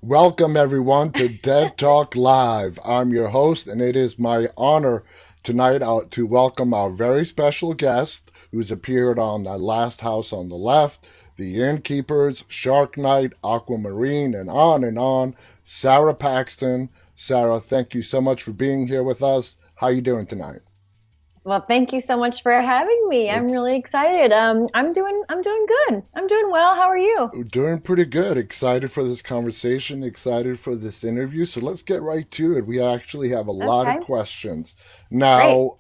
Welcome, everyone, to Dead Talk Live. I'm your host, and it is my honor tonight to welcome our very special guest who's appeared on The Last House on the Left, The Innkeepers, Shark Night, Aquamarine, and on. Sara Paxton. Sara, thank you so much for being here with us. How you doing tonight? Well, thank you so much for having me. I'm It's really excited. I'm doing good. I'm doing well. How are you? doing pretty good. Excited for this conversation, excited for this interview. So let's get right to it. We actually have a lot of Okay, questions. great. Now,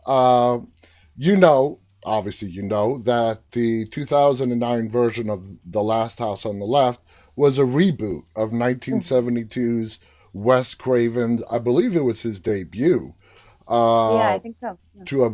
obviously, you know that the 2009 version of The Last House on the Left was a reboot of Mhm. 1972's Wes Craven's, I believe it was his debut, Yeah, I uh, think so. Yeah. to a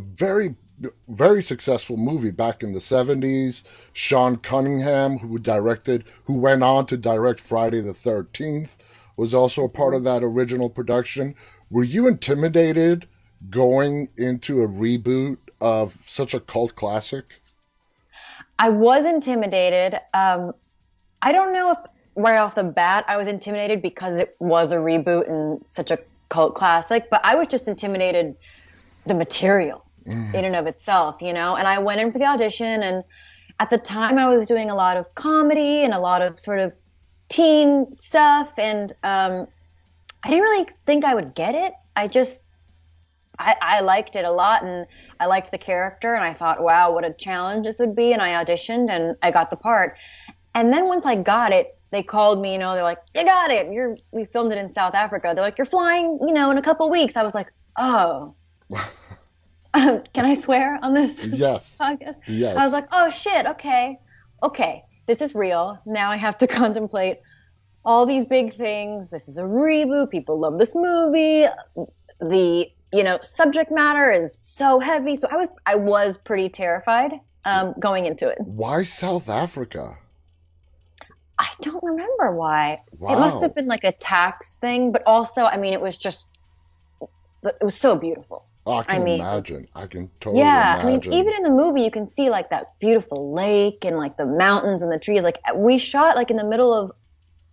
very successful movie back in the 70s. Sean Cunningham, who went on to direct Friday the 13th, was also a part Mhm. of that original production. Were you intimidated going into a reboot of such a cult classic? I was intimidated. I don't know if right off the bat I was intimidated because it was a reboot and such a cult classic, but I was just intimidated the material Mm, in and of itself, And I went in for the audition, and at the time I was doing a lot of comedy and a lot of sort of teen stuff, and I didn't really think I would get it. I liked it a lot, and I liked the character, and I thought, wow, what a challenge this would be. And I auditioned and I got the part. And then once I got it, they called me, they're like, you got it. We filmed it in South Africa. They're like, you're flying, in a couple weeks. I was like, oh, can I swear on this yes, podcast? I was yes. like, oh shit, okay. Okay. This is real. Now I have to contemplate all these big things. This is a reboot. People love this movie. The subject matter is so heavy. So I was pretty terrified going into it. Why South Africa? I don't remember why. It must have Wow. been like a tax thing, but also, I mean, it was so beautiful. Oh, I I can mean, imagine. I can totally yeah, I mean, imagine. even in the movie, you can see like that beautiful lake and like the mountains and the trees. Like we shot like in the middle of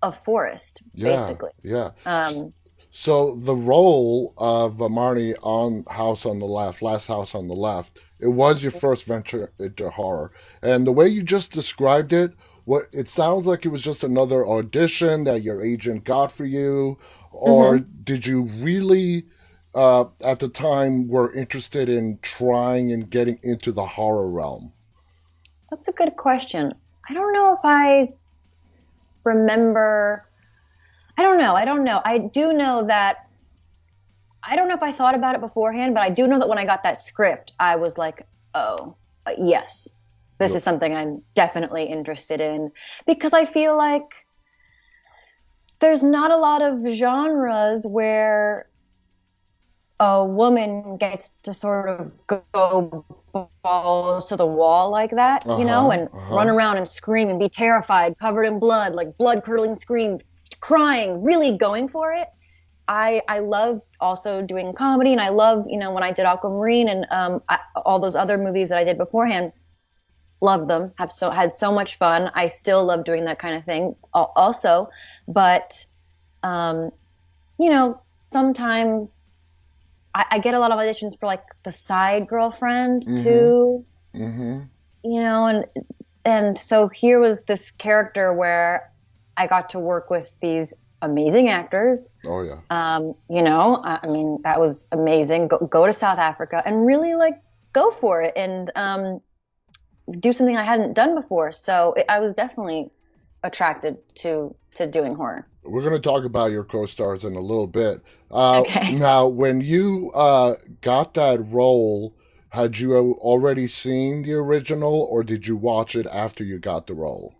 a forest, Yeah, basically. yeah. Um, So the role of Marnie on House on the Left, Last House on the Left, it was your first venture into horror, and the way you just described it, what it sounds like it was just another audition that your agent got for you, or mhm. did you really, at the time, were interested in trying and getting into the horror realm? That's a good question. I don't know if I remember. I don't know. I don't know. I do know that I don't know if I thought about it beforehand, but I do know that when I got that script, I was like, oh, yes, this is something I'm definitely interested in because I feel like there's not a lot of genres where a woman gets to sort of go balls to the wall like that, Uh huh. and Uh run huh. around and scream and be terrified, covered in blood, like blood curdling scream, crying, really going for it. I love also doing comedy, and I love when I did Aquamarine and all those other movies that I did beforehand. Loved them. Have had so much fun. I still love doing that kind of thing also, but um, sometimes I get a lot of auditions for like the side girlfriend Mm too, hmm. Mm hmm. and so here was this character where I got to work with these amazing actors. Oh yeah. I mean, that was amazing. Go to South Africa and really like go for it and do something I hadn't done before. So I was definitely attracted to doing horror. We're going to talk about your co-stars in a little bit. Okay. Now, when you got that role, had you already seen the original, or did you watch it after you got the role?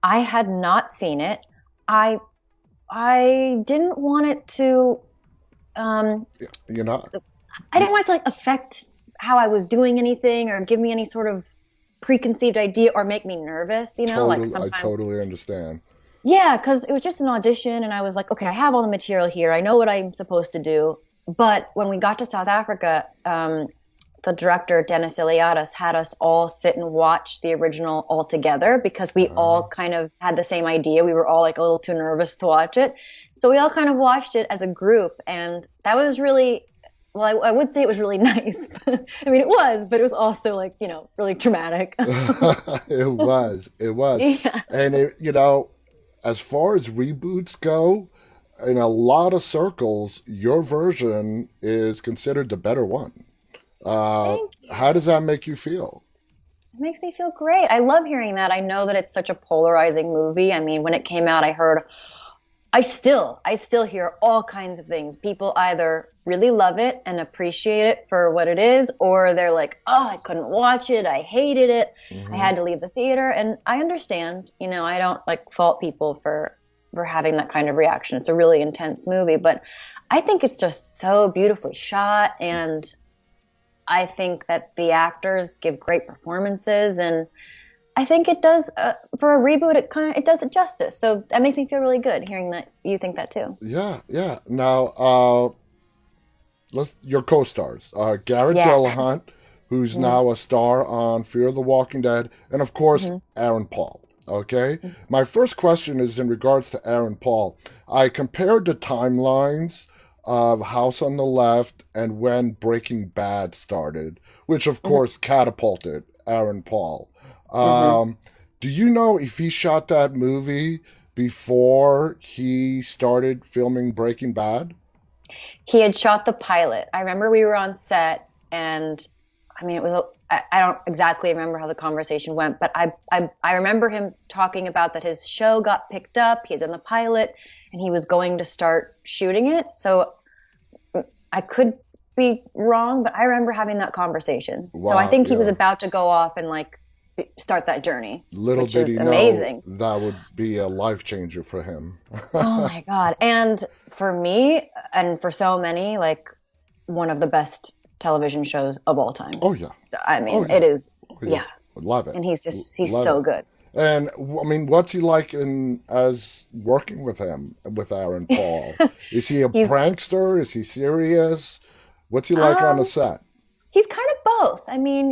I had not seen it. I I didn't want it to um Yeah, you're not. I didn't want it to like affect how I was doing anything or give me any sort of preconceived idea or make me nervous, like I sometimes. totally understand. Yeah, because it was just an audition, and I was like, okay, I have all the material here. I know what I'm supposed to do. But when we got to South Africa, the director Dennis Iliadis had us all sit and watch the original all together because we all kind of had the same idea. We were all like a little too nervous to watch it. So we all kind of watched it as a group, and that was really, well, I would say it was really nice. I mean, it was, but it was also like, really dramatic. It was. Yeah. And as far as reboots go, in a lot of circles, your version is considered the better one. Thank How you. does that make you feel? It makes me feel great. I love hearing that. I know that it's such a polarizing movie. I mean, when it came out, I still hear all kinds of things. People either really love it and appreciate it for what it is, or they're like, "Oh, I couldn't watch it. I hated it. I Hmm. had to leave the theater." And I understand. I don't like fault people for having that kind of reaction. It's a really intense movie, but I think it's just so beautifully shot, and I think that the actors give great performances, and I think it does for a reboot. It does it justice. So that makes me feel really good hearing that you think that too. Yeah, yeah. Now, let's your co-stars, Garrett Yeah. Dillahunt, who's Mhm. now a star on Fear the Walking Dead, and of course Mhm. Aaron Paul. Okay, my first question is in regards to Aaron Paul. I compared the timelines of House on the Left and when Breaking Bad started, which of Mhm. course catapulted Aaron Paul. Mhm. Um, do you know if he shot that movie before he started filming Breaking Bad? He had shot the pilot. I remember we were on set, and I mean, I don't exactly remember how the conversation went, but I remember him talking about that his show got picked up. He had done the pilot, and he was going to start shooting it. So I could be wrong, but I remember having that conversation. So I Wow, think he was yeah. about to go off and like start that journey, Little which did is he know amazing. that would be a life changer for him. Oh my God. And for me, and for so many, like one of the best television shows of all time. Oh yeah, So, I oh mean, yeah, it is, oh yeah. yeah. Love it, And he's love so it. good. And I mean, what's he like in as working with him with Aaron Paul? Is he a He's, prankster? Is he serious? What's he like on the um, set? he's kind of both. I mean,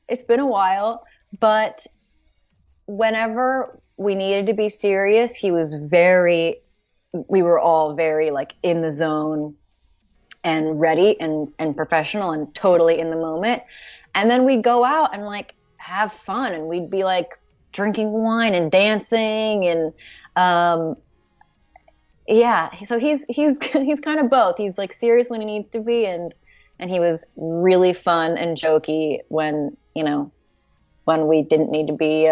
it's been a while, but whenever we needed to be serious, we were all very like in the zone and ready and professional and totally in the moment. And then we'd go out and like have fun, and we'd be like drinking wine and dancing and um yeah, so he's he's kind of both. He's like serious when he needs to be, and he was really fun and jokey when we didn't need to be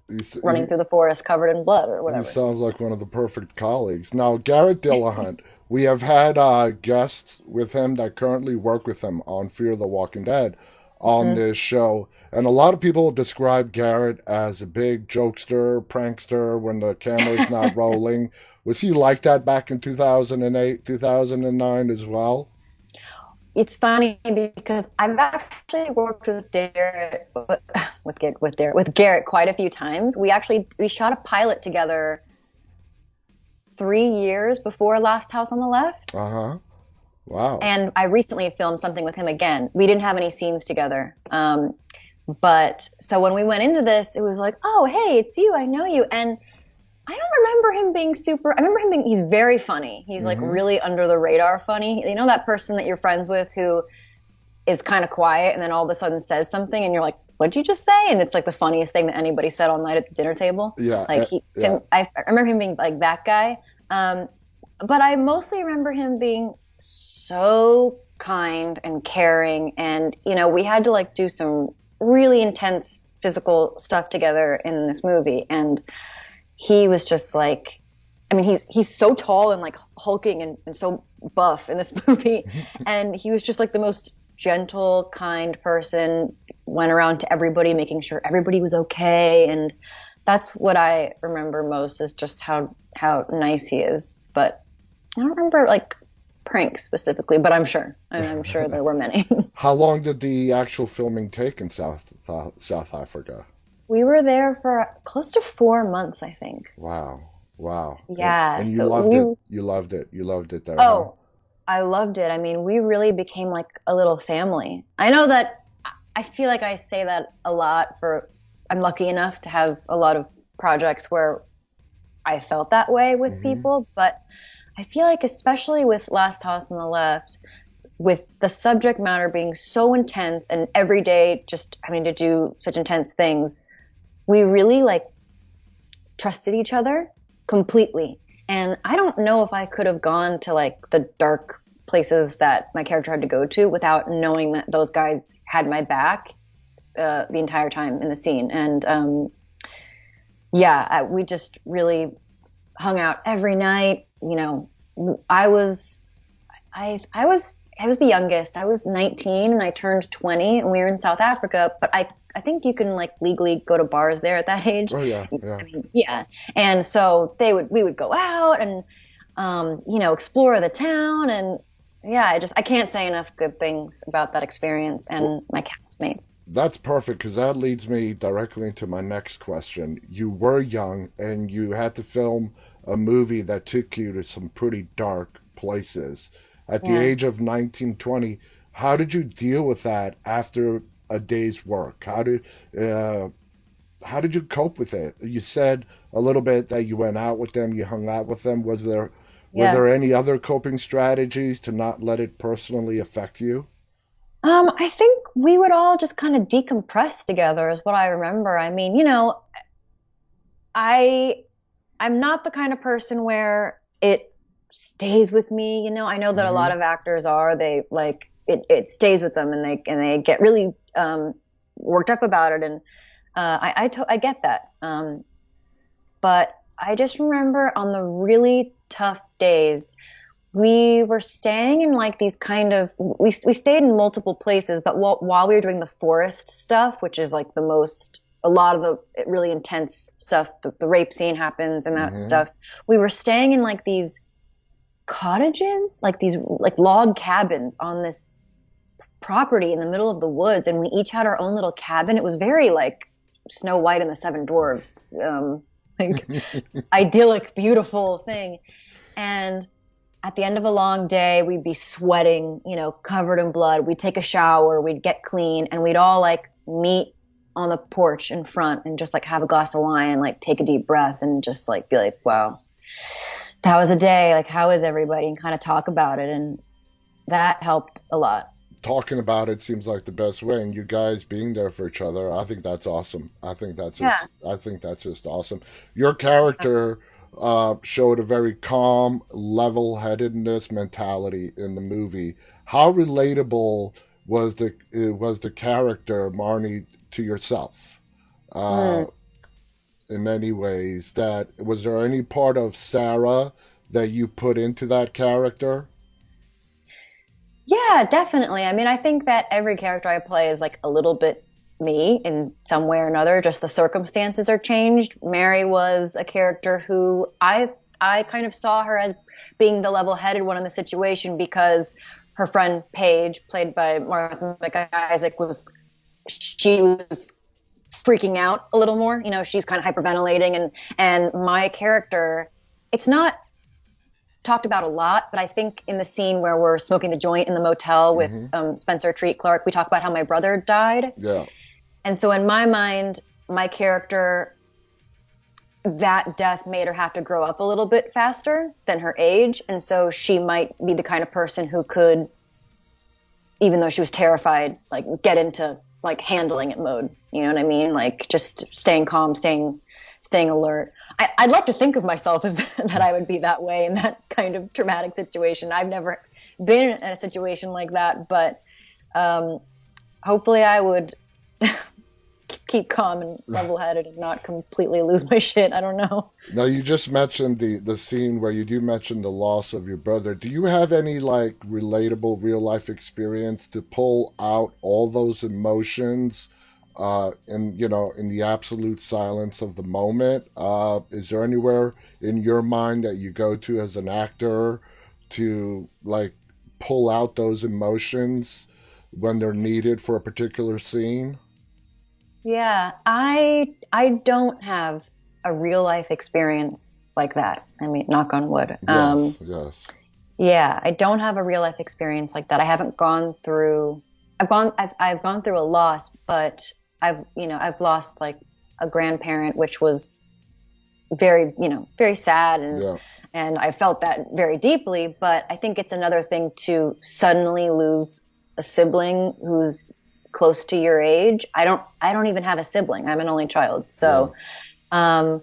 He's, running through the forest covered in blood or he whatever. sounds like one of the perfect colleagues. Now, Garrett Dillahunt, we have had guests with him that currently work with him on Fear the Walking Dead on Mhm. this show. And a lot of people describe Garrett as a big jokester, prankster when the camera's not rolling. Was he like that back in 2008, 2009 as well? It's funny because I've actually worked with Garrett with Garrett quite a few times. We shot a pilot together 3 years before Last House on the Left, Uh huh. Wow. and I recently filmed something with him again. We didn't have any scenes together, but so when we went into this, it was like, oh hey, it's you, I know you, and I don't remember him being super. I remember him being. He's very funny. He's like Mm-hmm. really under the radar funny. You know that person that you're friends with who is kind of quiet and then all of a sudden says something and you're like, "What'd you just say?" And it's like the funniest thing that anybody said all night at the dinner table. Yeah. Like Yeah. I remember him being like that guy. Um, but I mostly remember him being so kind and caring, and we had to like do some really intense physical stuff together in this movie, and he was just like, I mean, he's so tall and like hulking and so buff in this movie, and he was just like the most gentle, kind person. Went around to everybody, making sure everybody was okay, and that's what I remember most is just how nice he is. But I don't remember like pranks specifically, but I'm sure there were many. How long did the actual filming take in South Africa? We were there for close to 4 months, I think. Wow. Wow. Yeah, And you so loved it. we You loved it. You loved it there, huh? oh I loved it. I mean, we really became like a little family. I know that I feel like I say that a lot for, I'm lucky enough to have a lot of projects where I felt that way with Hmm. people, but I feel like especially with Last House on the Left, with the subject matter being so intense and every day just having to do such intense things, we really like trusted each other completely. And I don't know if I could have gone to like the dark places that my character had to go to without knowing that those guys had my back the entire time in the scene. And yeah, we just really hung out every night. You know, I was the youngest. I was 19 and I turned 20 and we were in South Africa, but I think you can like legally go to bars there at that age. Oh yeah, yeah. I mean, yeah. And so we would go out and you know, explore the town and yeah, I can't say enough good things about that experience Well, and my castmates. that's perfect because that leads me directly into my next question. You were young and you had to film a movie that took you to some pretty dark places. At the Yeah. age of 19, 20, how did you deal with that after a day's work? Uh, how did you cope with it? You said a little bit that you went out with them, you hung out with them. Were Yeah. there any other coping strategies to not let it personally affect you? I think we would all just kind of decompress together is what I remember. I mean, you know, I I'm not the kind of person where it stays with me, you know. I know that a lot Hmm. of actors are, they like it stays with them and they get really worked up about it and I get that. But I just remember on the really tough days we were staying in like these kind of we stayed in multiple places, but while we were doing the forest stuff, which is like the most a lot of the really intense stuff, the rape scene happens and that Hmm. stuff. We were staying in like these cottages, like these like log cabins on this property in the middle of the woods, and we each had our own little cabin. It was very like Snow White and the Seven Dwarfs, like idyllic, beautiful thing. And at the end of a long day, we'd be sweating, you know, covered in blood. We'd take a shower, we'd get clean, and we'd all like meet on the porch in front and just like have a glass of wine and like take a deep breath and just like be like, wow, that was a day. Like, how is everybody? And kind of talk about it. And that helped a lot. Talking about it seems like the best way, and you guys being there for each other, I think that's awesome. Yeah. I think that's just awesome. Your character showed a very calm, level-headedness mentality in the movie. How relatable was the character Marnie to yourself? Uh, Mm. in many ways, that was there any part of Sarah that you put into that character? Yeah, definitely. I mean, I think that every character I play is like a little bit me in some way or another. Just the circumstances are changed. Mary was a character who I kind of saw her as being the level-headed one in the situation because her friend Paige, played by Martha McIsaac, was she was freaking out a little more. You know, she's kind of hyperventilating, and my character, it's not talked about a lot, but I think in the scene where we're smoking the joint in the motel with Hmm. Spencer Treat Clark, we talk about how my brother died. Yeah. And so in my mind, my character, that death made her have to grow up a little bit faster than her age. And so she might be the kind of person who could, even though she was terrified, like get into like handling it mode. You know what I mean? Like just staying calm, staying alert. I'd like to think of myself as that I would be that way in that kind of traumatic situation. I've never been in a situation like that, but um, hopefully I would keep calm and level headed and not completely lose my shit. I don't know. Now you just mentioned the scene where you do mention the loss of your brother. Do you have any like relatable real life experience to pull out all those emotions in in the absolute silence of the moment? Is there anywhere in your mind that you go to as an actor to like pull out those emotions when they're needed for a particular scene? Yeah, I don't have a real life experience like that. I mean, knock on wood. Yes, yes. Yeah, I don't have a real life experience like that. I haven't gone through I've gone through a loss, but I've lost like a grandparent, which was very, very sad, Yeah, and I felt that very deeply, but I think it's another thing to suddenly lose a sibling who's close to your age. I don't even have a sibling. I'm an only child. yeah, So, um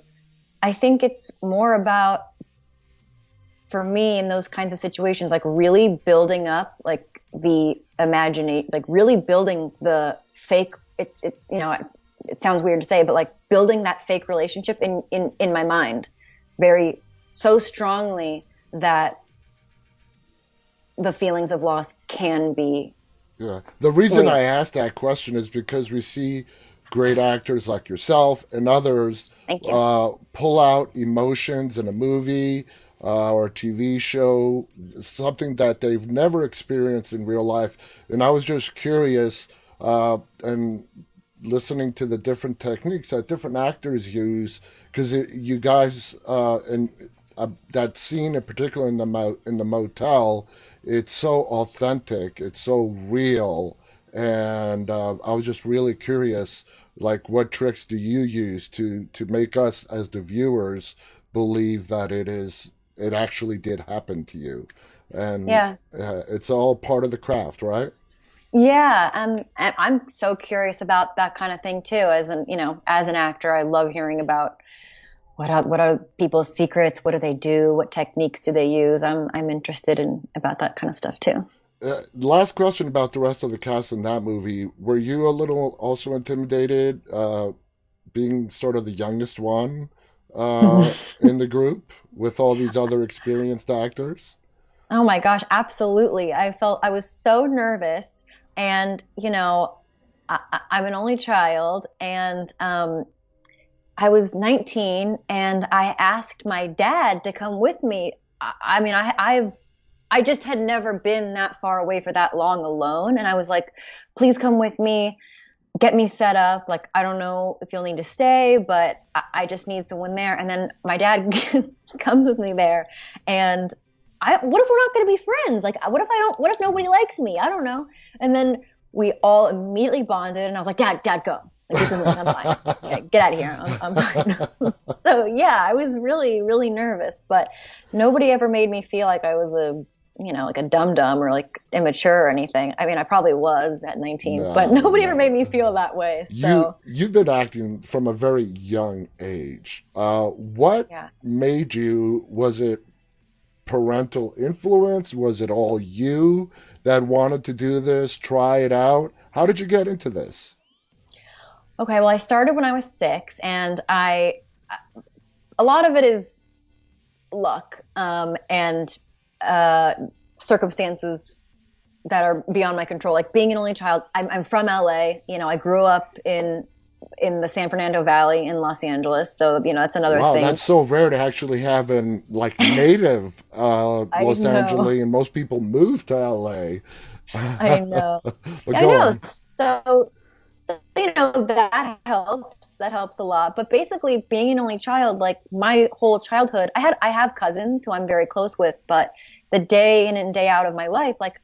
I think it's more about, for me, in those kinds of situations, like really building up like the imagination, like really building the fake, it sounds weird to say, but like building that fake relationship in my mind very, so strongly that the feelings of loss can be yeah. The reason I real. asked that question is because we see great actors like yourself and others Thank you. pull out emotions in a movie or a TV show, something that they've never experienced in real life. And I was just curious, and listening to the different techniques that different actors use, because you guys and that scene in particular in the motel, it's so authentic, it's so real, and I was just really curious, like what tricks do you use to make us as the viewers believe that it actually did happen to you, and Yeah. it's all part of the craft, right? Yeah, I'm so curious about that kind of thing too. As an actor, I love hearing about what are people's secrets, what do they do, what techniques do they use. I'm interested in about that kind of stuff too. Last question about the rest of the cast in that movie. Were you a little also intimidated, being sort of the youngest one in the group with all these other experienced actors? Oh my gosh, absolutely. I was so nervous, and I'm an only child, and I was 19, and I asked my dad to come with me. I mean, I just had never been that far away for that long alone, and I was like, please come with me, get me set up. Like, I don't know if you'll need to stay, but I just need someone there. And then my dad comes with me there, and what if we're not going to be friends? Like, what if nobody likes me? I don't know. And then we all immediately bonded, and I was like, Dad, go. Like, you can leave. I'm fine. Okay, get out of here. I'm fine. So yeah, I was really, really nervous, but nobody ever made me feel like I was like a dum dum or like immature or anything. I mean, I probably was at 19, but No, nobody ever made no. me feel that way. You So you've been acting from a very young age. What yeah. made you? Was it parental influence? Was it all you that wanted to do this? Try it out. How did you get into this? Okay. Well, I started when I was 6, and a lot of it is luck, and uh, circumstances that are beyond my control. Like being an only child, I'm from LA. I grew up in the San Fernando Valley in Los Angeles, so that's another Wow, thing. that's so rare to actually have an like native I Los know, Angeles, and most people move to LA. I know, But I go know. on. So that helps a lot. But basically, being an only child, like my whole childhood, I have cousins who I'm very close with, but the day in and day out of my life, like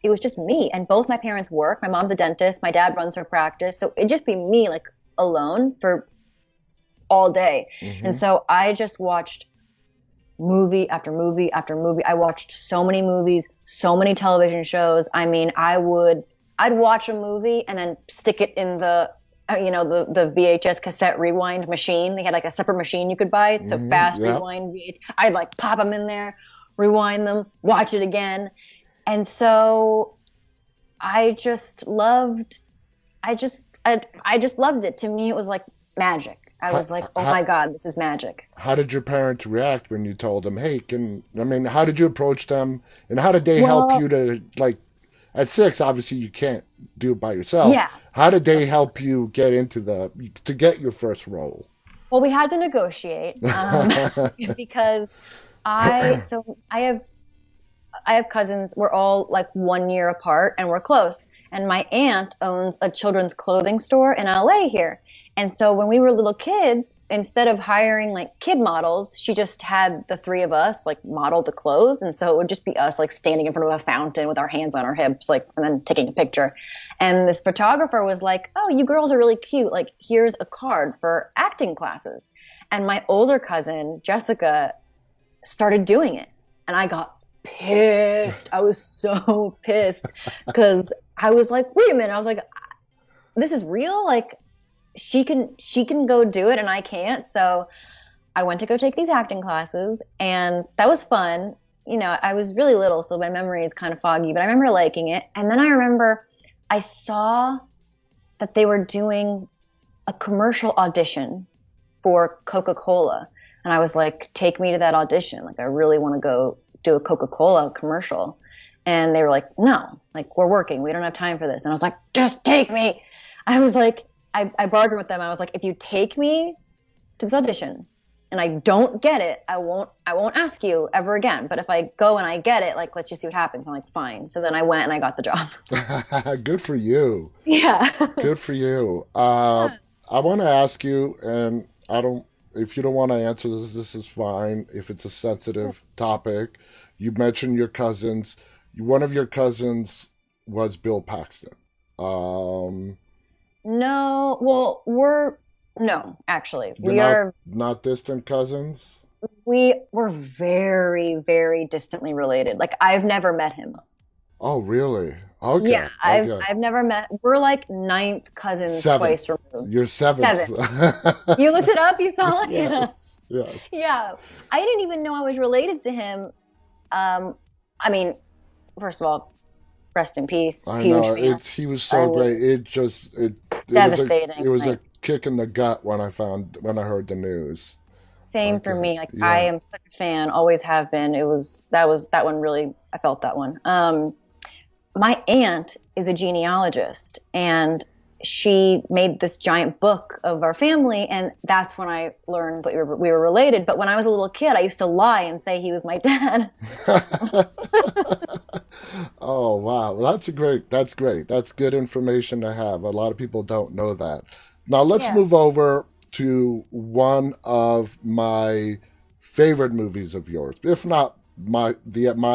it was just me. And both my parents work. My mom's a dentist. My dad runs her practice. So it'd just be me, like alone for all day. And Hmm. so I just watched movie after movie after movie. I watched so many movies, so many television shows. I mean, I'd watch a movie and then stick it in the VHS cassette rewind machine. They had like a separate machine you could buy. It's a Hmm. fast Yeah. rewind I'd like pop them in there, rewind them, watch it again. And so I just loved, I just loved it. To me, it was like magic. I How, was like, oh how, my God, this is magic. how did your parents react when you told them, "Hey, I mean, how did you approach them, and how did they help Well, you to like?" At 6, obviously, you can't do it by yourself. yeah. How did they help you get to get your first role? Well, we had to negotiate, because I have cousins. We're all like 1 year apart, and we're close. And my aunt owns a children's clothing store in LA here. And so when we were little kids, instead of hiring like kid models, she just had the three of us like model the clothes. And so it would just be us like standing in front of a fountain with our hands on our hips, like, and then taking a picture. And this photographer was like, "Oh, you girls are really cute. Like, here's a card for acting classes." And my older cousin, Jessica, started doing it. And I got pissed. I was so pissed because I was like, wait a minute. I was like, this is real? Like, she can go do it and I can't. So I went to go take these acting classes, and that was fun. You know, I was really little, so my memory is kind of foggy, but I remember liking it. And then I remember I saw that they were doing a commercial audition for Coca-Cola. And I was like, take me to that audition. Like, I really want to go do a Coca-Cola commercial. And they were like, no, like, we're working. We don't have time for this. And I was like, just take me. I was like, I bargained with them. I was like, if you take me to this audition and I don't get it, I won't ask you ever again. But if I go and I get it, like, let's just see what happens. I'm like, fine. So then I went and I got the job. Good for you. Yeah. Good for you. I want to ask you, and if you don't want to answer this is fine. If it's a sensitive topic, you mentioned your cousins. One of your cousins was Bill Paxton. No, well, no, actually, You're we are, not distant cousins? we're very, very distantly related. Like, I've never met him. Oh, really? Okay. Yeah, Okay. I've never met. We're like ninth cousins twice Seventh. removed. You're seventh. Seven. You looked it up. You saw it. Yeah. Yes. Yes. Yeah. I didn't even know I was related to him. I mean, first of all, rest in peace. I Huge know. fan. He was so great. It Devastating. was a Like, kick in the gut when I heard the news. same for Okay. me. Like, I Yeah. am such a fan. Always have been. That one really. I felt that one. My aunt is a genealogist, and she made this giant book of our family, and that's when I learned that we were related. But when I was a little kid, I used to lie and say he was my dad. Oh, wow. Well, that's great. That's good information to have. A lot of people don't know that. Now let's Yeah. move over to one of my favorite movies of yours, if not my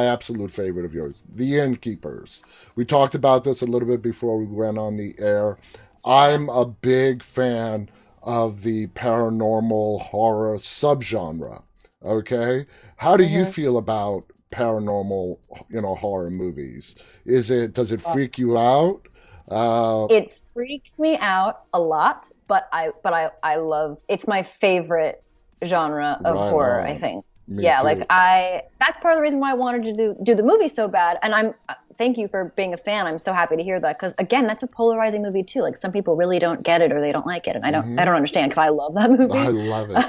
absolute favorite of yours, The Innkeepers. We talked about this a little bit before we went on the air. Yeah. I'm a big fan of the paranormal horror subgenre. Okay, how do you hmm feel about paranormal, horror movies? Does it freak you out? Uh, It freaks me out a lot, but I love. It's my favorite genre of right horror, I on. think. Me Yeah, like too. that's part of the reason why I wanted to do the movie so bad. And thank you for being a fan. I'm so happy to hear that, because again, that's a polarizing movie too. Like, some people really don't get it or they don't like it, and I Hmm. don't understand, because I love that I movie. love it.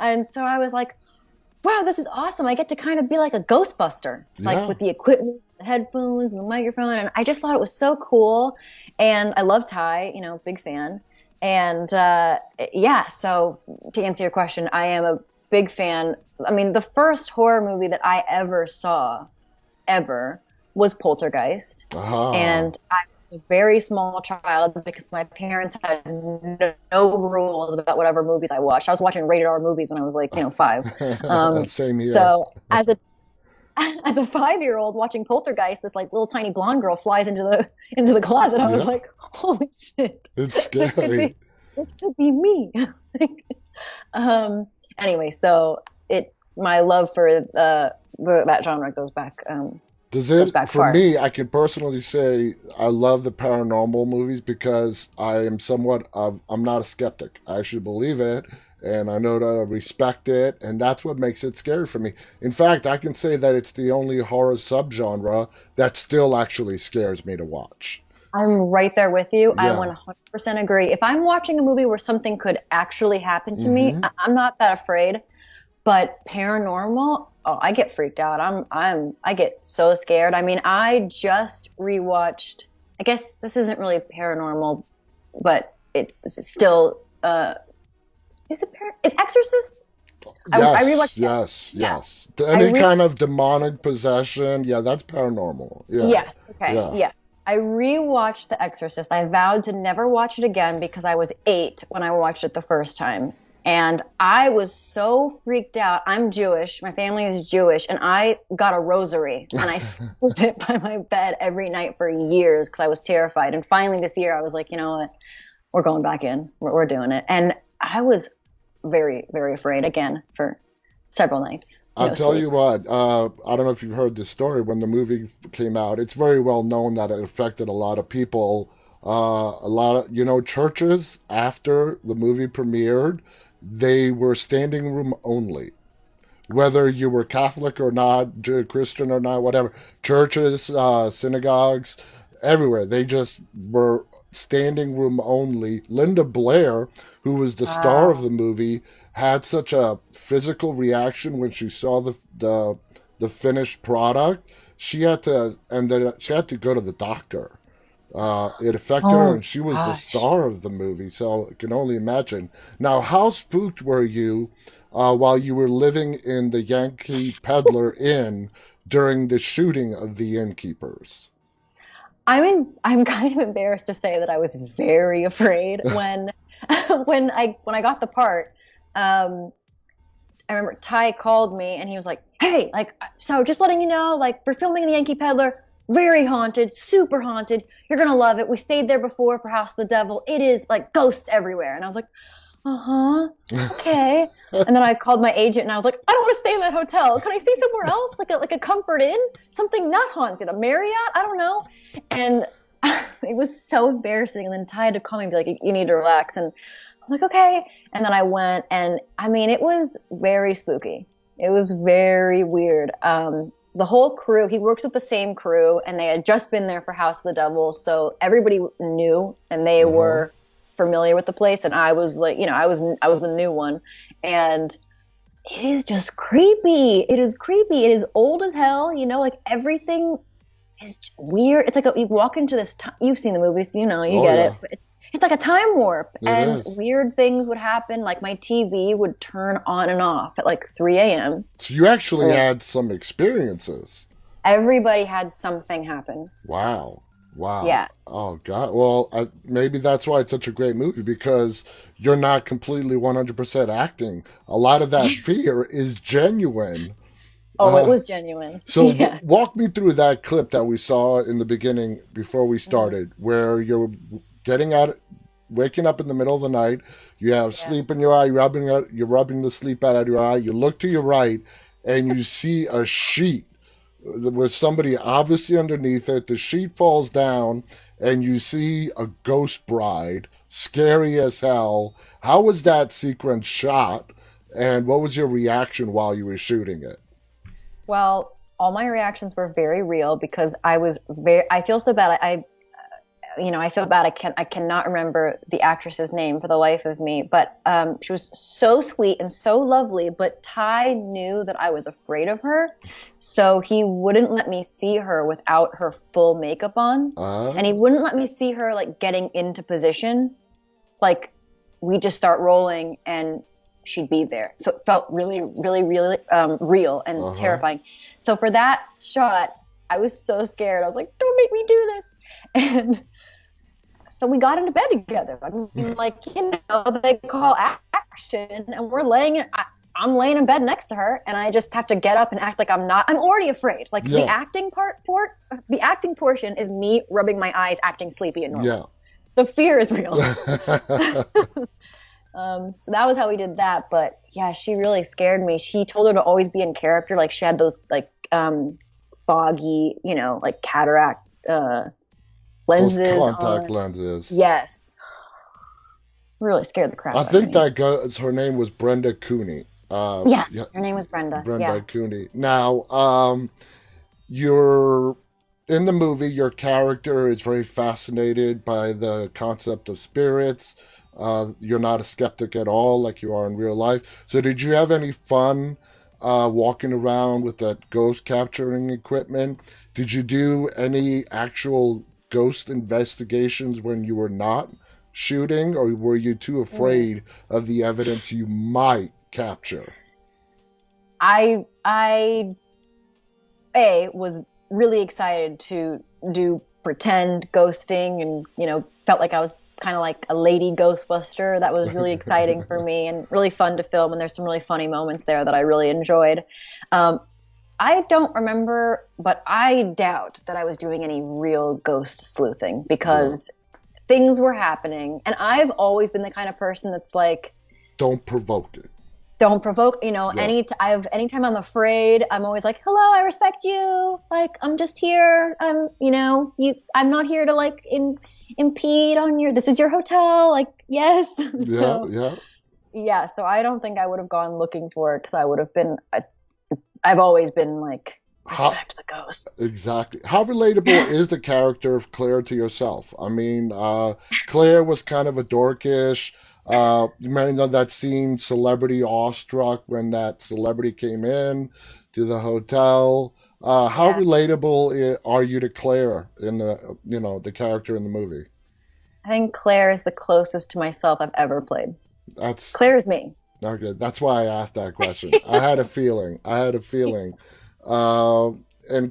And so I was like, wow, this is awesome. I get to kind of be like a Ghostbuster, like, Yeah. with the equipment, the headphones, and the microphone. And I just thought it was so cool. And I love Ty, big fan. And yeah, so to answer your question, I am a big fan. I mean, the first horror movie that I ever saw, ever, was Poltergeist. Ah. And I was a very small child because my parents had no rules about whatever movies I watched. I was watching rated R movies when I was like, 5. Same here. So as a 5-year-old watching Poltergeist, this like little tiny blonde girl flies into the closet. I was Yeah. like, holy shit, It's this could scary. be this could be me. um. Anyway, so my love for that genre Does goes it, back for far. me, I can personally say I love the paranormal movies because I'm not a skeptic. I actually believe it and I know to respect it, and that's what makes it scary for me. In fact, I can say that it's the only horror subgenre that still actually scares me to watch. I'm right there with you. I Yeah. 100% agree. If I'm watching a movie where something could actually happen to me, Hmm. I'm not that afraid. But paranormal, oh, I get freaked out. I get so scared. I mean, I just rewatched. I guess this isn't really paranormal, but it's still. It's Exorcist. I Yes, rewatched that. yes, Yeah, yes. I Any re. kind of demonic possession, yeah, that's paranormal. Yeah, Yes. Okay. yeah. Yes. I rewatched The Exorcist. I vowed to never watch it again because I was 8 when I watched it the first time. And I was so freaked out. I'm Jewish. My family is Jewish. And I got a rosary and I stood with it by my bed every night for years because I was terrified. And finally this year I was like, you know what? We're going back in. We're doing it. And I was very, very afraid again for several nights. I'll tell sleep. you what, I don't know if you've heard this story. When the movie came out, it's very well known that it affected a lot of people. A lot of, churches after the movie premiered, they were standing room only. Whether you were Catholic or not, Christian or not, whatever. Churches, synagogues, everywhere. They just were standing room only. Linda Blair, who was the star of Wow. the movie, had such a physical reaction when she saw the finished product. She had to go to the doctor. It affected her, Oh, and she was the gosh. star of the movie, so I can only imagine. Now, how spooked were you while you were living in the Yankee Peddler Inn during the shooting of The Innkeepers? I'm kind of embarrassed to say that I was very afraid when when I got the part. Um, I remember Ty called me and he was like, "Hey, like, so just letting you know, like, we're filming the Yankee Peddler. Very haunted, super haunted. You're gonna love it. We stayed there before for House of the Devil. It is like ghosts everywhere." And I was like, "Uh-huh, okay." And then I called my agent and I was like, "I don't want to stay in that hotel. Can I stay somewhere else, like a Comfort Inn, something not haunted, a Marriott? I don't know." And it was so embarrassing. And then Ty had to call me and be like, "You need to relax." And I was like, "Okay." And then I went, and I mean, it was very spooky. It was very weird. The whole crew, he works with the same crew, and they had just been there for House of the Devil, so everybody knew, and they Uh-huh. were familiar with the place. And I was like, I was the new one, and it is just creepy. It is creepy. It is old as hell. Like everything is weird. It's like you walk into this. You've seen the movies, you Oh, get yeah, it. But it's like a time warp, it and is. weird things would happen. Like my TV would turn on and off at like 3 a.m. So you actually And had some experiences. everybody had something happen. Wow. Wow. Yeah. Oh, God. Well, maybe that's why it's such a great movie because you're not completely 100% acting. A lot of that fear is genuine. Oh, it Uh, was genuine. so Yes. walk me through that clip that we saw in the beginning before we Mhm. started, where you're getting out, waking up in the middle of the night. You have Yeah. sleep in your eye, you're rubbing the sleep out of your eye. You look to your right, and you see a sheet with somebody obviously underneath it. The sheet falls down, and you see a ghost bride, scary as hell. How was that sequence shot, and what was your reaction while you were shooting it? Well, all my reactions were very real because I feel so bad. I feel bad. I cannot remember the actress's name for the life of me, but she was so sweet and so lovely. But Ty knew that I was afraid of her, so he wouldn't let me see her without her full makeup on, and he Uh, wouldn't let me see her like getting into position. Like we just start rolling and she'd be there. So it felt really, really, really real and uh-huh. terrifying. So for that shot, I was so scared. I was like, "Don't make me do this." And so we got into bed together. I mean, like, they call action, and I'm laying in bed next to her, and I just have to get up and act like I'm not. I'm already afraid. Like Yeah, the acting portion is me rubbing my eyes, acting sleepy and yeah. normal. The fear is real. So that was how we did that. But yeah, she really scared me. She told her to always be in character. Like she had those like foggy, like cataract Those lenses contact on. lenses. Yes, really scared the I crap out of think me. that her name was Brenda Cooney. Yeah, Yes, her name was Brenda. Brenda Yeah. Cooney. Now, you're in the movie. Your character is very fascinated by the concept of spirits. You're not a skeptic at all, like you are in real life. So, did you have any fun walking around with that ghost capturing equipment? Did you do any actual ghost investigations when you were not shooting, or were you too Mm. afraid of the evidence you might capture? I was really excited to do pretend ghosting and, felt like I was kind of like a lady Ghostbuster. That was really exciting for me and really fun to film. And there's some really funny moments there that I really enjoyed. I don't remember, but I doubt that I was doing any real ghost sleuthing because things were happening. And I've always been the kind of person that's like, don't provoke it. Don't provoke, anytime I'm afraid, I'm always like, hello, I respect you. Like, I'm just here. I'm not here to like impede on this is your hotel. Like, yes. Yeah. So I don't think I would have gone looking for it because I would have been, I've always been like, respect the ghosts. Exactly. How relatable is the character of Claire to yourself? I mean, Claire was kind of a dorkish. You remember that scene, celebrity awestruck, when that celebrity came in to the hotel. How relatable are you to Claire in the character in the movie? I think Claire is the closest to myself I've ever played. Claire is me. Okay, that's why I asked that question. I had a feeling. And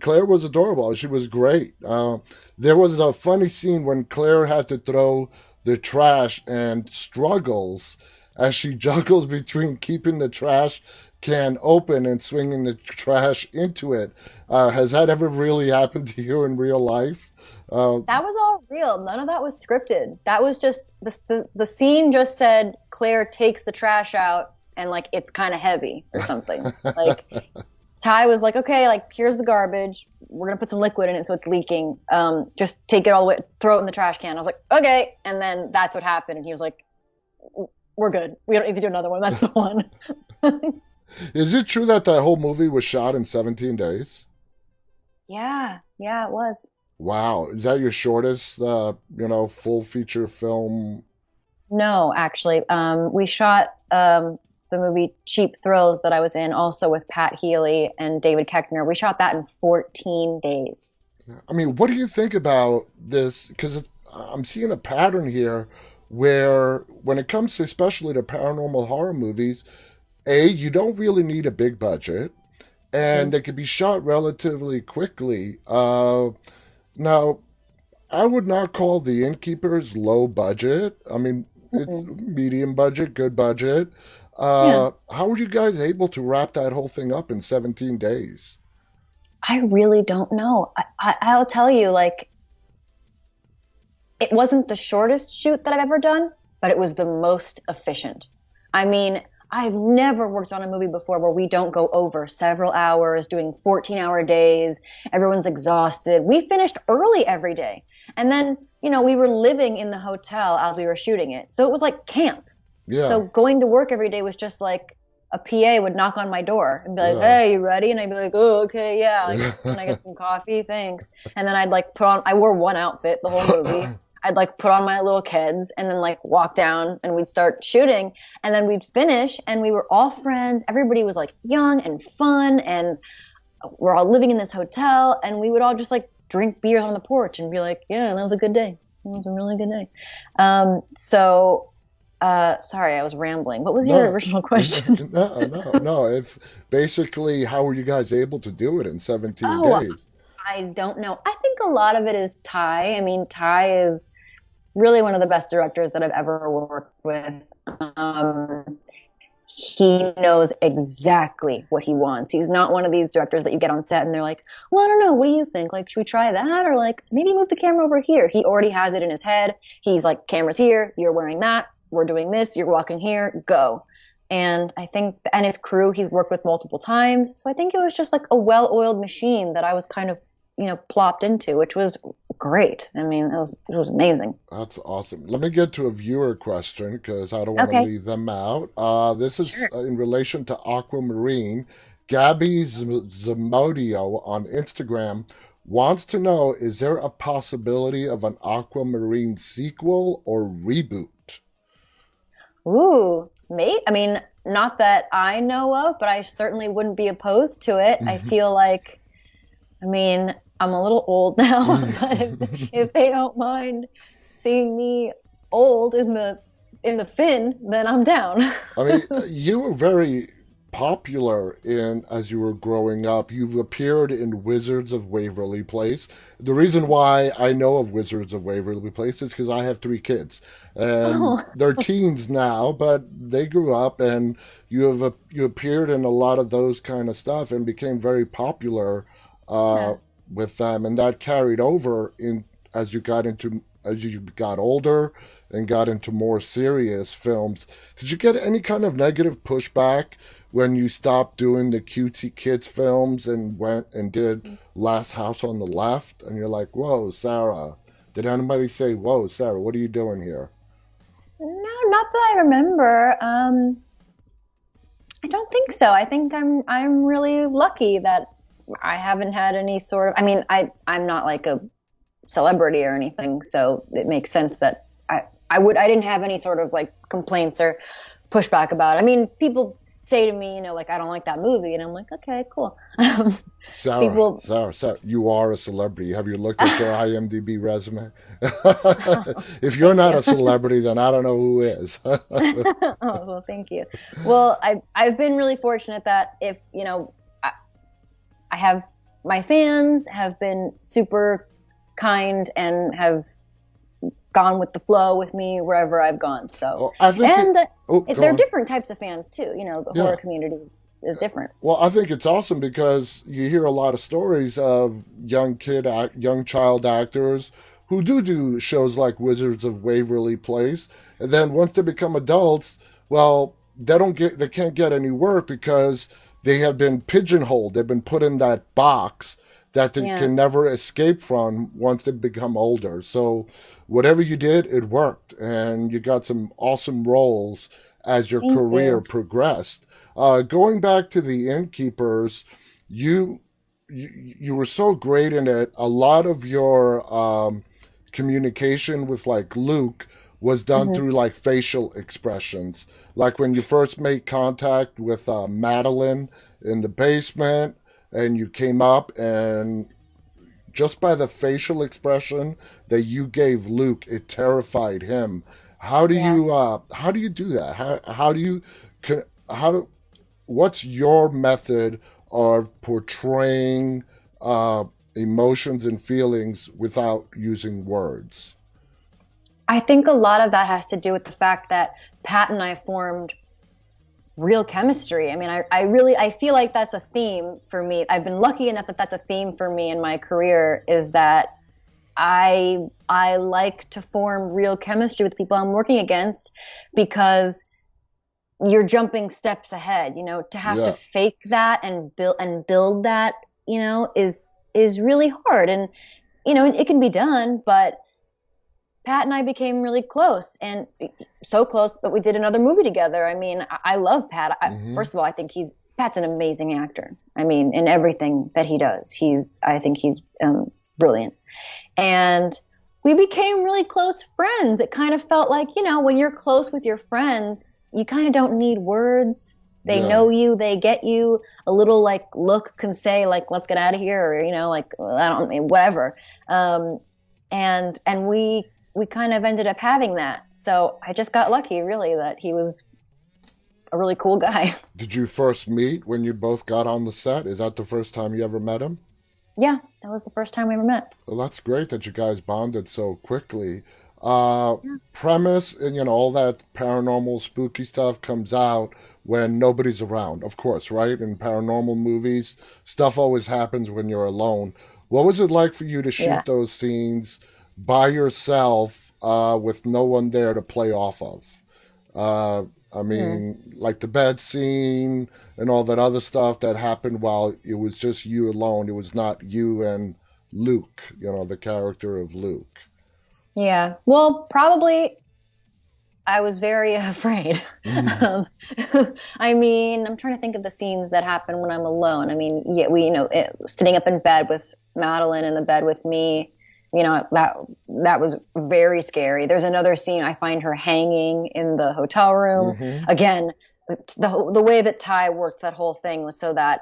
Claire was adorable. She was great. There was a funny scene when Claire had to throw the trash and struggles as she juggles between keeping the trash can open and swinging the trash into it. Has that ever really happened to you in real life? That was all real. None of that was scripted. That was just the scene just said Claire takes the trash out and like it's kind of heavy or something. Like Ty was like, okay, like here's the garbage. We're gonna put some liquid in it so it's leaking. Just take it all the way, throw it in the trash can. I was like, okay, and then that's what happened. And he was like, we're good. We don't need to do another one. That's the one. Is it true that whole movie was shot in 17 days? Yeah, it was. Wow. Is that your shortest, full feature film? No, actually. We shot the movie Cheap Thrills that I was in also with Pat Healy and David Koechner. We shot that in 14 days. I mean, what do you think about this? Because I'm seeing a pattern here where when it comes to especially the paranormal horror movies, you don't really need a big budget and they can be shot relatively quickly. Now, I would not call The Innkeepers low budget. I mean, it's medium budget, good budget. How were you guys able to wrap that whole thing up in 17 days? I really don't know. I'll tell you, like, it wasn't the shortest shoot that I've ever done, but it was the most efficient. I mean, I've never worked on a movie before where we don't go over several hours doing 14-hour days. Everyone's exhausted. We finished early every day. And then, we were living in the hotel as we were shooting it. So it was like camp. Yeah. So going to work every day was just like a PA would knock on my door and be like, hey, you ready? And I'd be like, oh, okay, yeah. Like, can I get some coffee? Thanks. And then I'd like I wore one outfit the whole movie. I'd like put on my little kids and then like walk down and we'd start shooting and then we'd finish and we were all friends. Everybody was like young and fun and we're all living in this hotel and we would all just like drink beer on the porch and be like, yeah, that was a good day. It was a really good day. Sorry, I was rambling. What was your original question? No. If basically, how were you guys able to do it in 17 days? I don't know. I think a lot of it is Ty. I mean, Ty is really one of the best directors that I've ever worked with. He knows exactly what he wants. He's not one of these directors that you get on set and they're like, well, I don't know. What do you think? Like, should we try that? Or like, maybe move the camera over here. He already has it in his head. He's like, camera's here. You're wearing that. We're doing this. You're walking here. Go. And I think, and his crew, he's worked with multiple times. So I think it was just like a well-oiled machine that I was kind of, plopped into, which was great. I mean, it was amazing. That's awesome. Let me get to a viewer question because I don't want to leave them out. This is in relation to Aquamarine. Gabby Zamodio on Instagram wants to know, is there a possibility of an Aquamarine sequel or reboot? Ooh, mate. I mean, not that I know of, but I certainly wouldn't be opposed to it. I feel like, I'm a little old now, but if they don't mind seeing me old in the fin, then I'm down. I mean, you were very popular in as you were growing up. You've appeared in Wizards of Waverly Place. The reason why I know of Wizards of Waverly Place is because I have three kids, and Oh, they're teens now, but they grew up, and you appeared in a lot of those kind of stuff and became very popular uh, yeah. with them, and that carried over in as you got older and got into more serious films. Did you get any kind of negative pushback when you stopped doing the cutesy kids films and went and did Last House on the Left? And you're like, whoa, Sarah. Did anybody say, whoa, Sarah, what are you doing here? No, not that I remember. I don't think so. I think I'm really lucky that I haven't had any sort of. I mean, I'm not like a celebrity or anything, so it makes sense that I didn't have any sort of like complaints or pushback about it. I mean, people say to me, like, I don't like that movie, and I'm like, okay, cool. People, Sarah, you are a celebrity. Have you looked at your IMDb resume? If you're not yeah. a celebrity, then I don't know who is. Oh, well, thank you. Well, I've been really fortunate that if I have my fans have been super kind and have gone with the flow with me wherever I've gone. So, Well, I think and go there are on. different types of fans too. The Yeah. horror community is different. Well, I think it's awesome because you hear a lot of stories of young child actors who do shows like Wizards of Waverly Place, and then once they become adults, well, they can't get any work because they have been pigeonholed. They've been put in that box that they Yeah, can never escape from once they become older. So whatever you did, it worked, and you got some awesome roles as your thank career you. progressed. Going back to the innkeepers, you, you were so great in it. A lot of your communication with like Luke was done Hmm. through like facial expressions. Like when you first made contact with Madeline in the basement, and you came up, and just by the facial expression that you gave Luke, it terrified him. Yeah. How do you do that? How do you how do what's your method of portraying uh, emotions and feelings without using words? I think a lot of that has to do with the fact that Pat and I formed real chemistry. I mean, I feel like that's a theme for me. I've been lucky enough that that's a theme for me in my career is that I like to form real chemistry with people I'm working against because you're jumping steps ahead, to have to Yeah. fake that and build that, is really hard. And it can be done, but Pat and I became really close and so close that we did another movie together. I mean, I love Pat. Hmm. First of all, I think Pat's an amazing actor. I mean, in everything that he does, I think he's brilliant. And we became really close friends. It kind of felt like, when you're close with your friends, you kind of don't need words. They Yeah. know you, they get you. A little like look can say like, let's get out of here, or like I don't mean whatever. And we kind of ended up having that. So I just got lucky, really, that he was a really cool guy. Did you first meet when you both got on the set? Is that the first time you ever met him? Yeah, that was the first time we ever met. Well, that's great that you guys bonded so quickly. Uh, Premise and all that paranormal spooky stuff comes out when nobody's around, of course, right? In paranormal movies, stuff always happens when you're alone. What was it like for you to Yeah. shoot those scenes by yourself with no one there to play off of? Uh, I Hmm. mean, like the bed scene and all that other stuff that happened while it was just you alone. It was not you and Luke, the character of Luke. Yeah. Well, probably I was very afraid. Mm, Um, I mean, I'm trying to think of the scenes that happen when I'm alone. I mean, yeah, sitting up in bed with Madeline in the bed with me, that was very scary. There's another scene I find her hanging in the hotel room. mm-hmm. Again, the way that Ty worked that whole thing was so that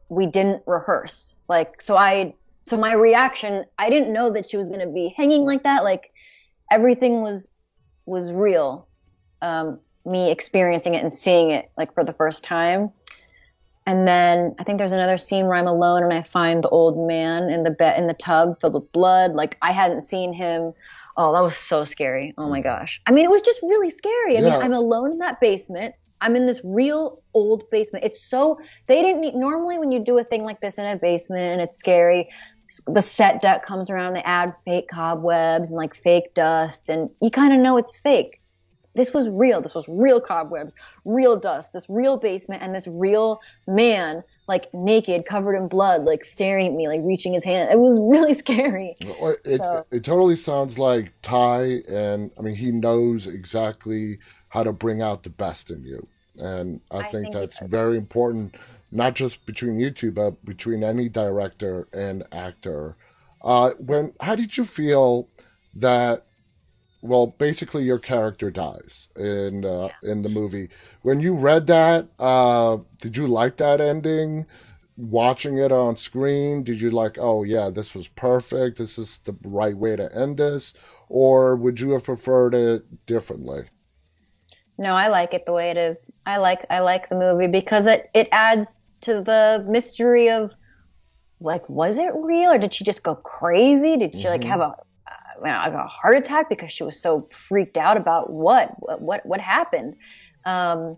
we didn't rehearse. Like, so my reaction, I didn't know that she was going to be hanging like that. Like everything was real. Me experiencing it and seeing it like for the first time. And then I think there's another scene where I'm alone and I find the old man in the bed in the tub filled with blood. Like I hadn't seen him. Oh, that was so scary. Oh my gosh. I mean, it was just really scary. I mean, Yeah. I'm alone in that basement. I'm in this real old basement. It's so they didn't need normally when you do a thing like this in a basement and it's scary, the set deck comes around, they add fake cobwebs and like fake dust and you kind of know it's fake. This was real. This was real cobwebs, real dust, this real basement, and this real man, like naked, covered in blood, like staring at me, like reaching his hand. It was really scary. Well, So it totally sounds like Ty, and I mean, he knows exactly how to bring out the best in you. And I I think think he that's does. very important, not just between you two, but between any director and actor. How did you feel that, well, basically your character dies in the movie? When you read that, did you like that ending? Watching it on screen, did you like, oh yeah, this was perfect, this is the right way to end this, or would you have preferred it differently? No, I like it the way it is. I like the movie because it adds to the mystery of like, was it real or did she just go crazy? Did she like Hmm. have like a heart attack because she was so freaked out about what happened? Um,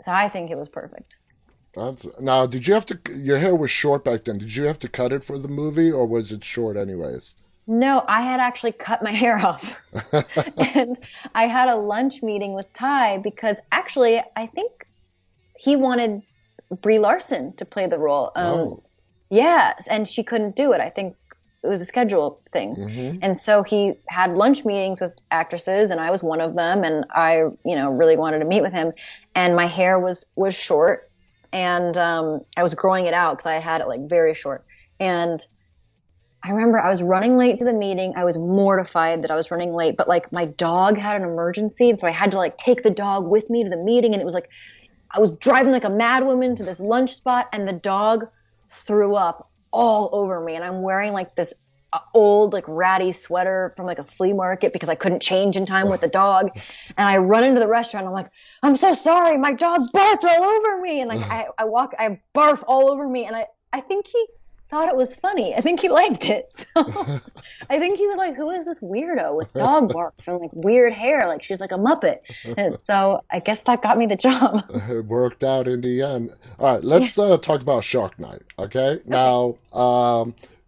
so I think it was perfect. Now, did you have to? Your hair was short back then. Did you have to cut it for the movie, or was it short anyways? No, I had actually cut my hair off. And I had a lunch meeting with Ty because actually I think he wanted Brie Larson to play the role. Oh. Yeah, and she couldn't do it. I think it was a schedule thing. Hmm. And so he had lunch meetings with actresses and I was one of them and I, really wanted to meet with him and my hair was short and I was growing it out because I had it like very short. And I remember I was running late to the meeting. I was mortified that I was running late, but like my dog had an emergency and so I had to like take the dog with me to the meeting and it was like I was driving like a madwoman to this lunch spot and the dog threw up all over me and I'm wearing like this old like ratty sweater from like a flea market because I couldn't change in time with the dog and I run into the restaurant I'm like I'm so sorry my dog barfed all over me and like I barf all over me and I think he thought it was funny. I think he liked it. So I think he was like, who is this weirdo with dog barf and like weird hair? Like she's like a Muppet. And so I guess that got me the job. It worked out in the end. All right, Yeah. let's talk about Shark Night. Okay, Okay. now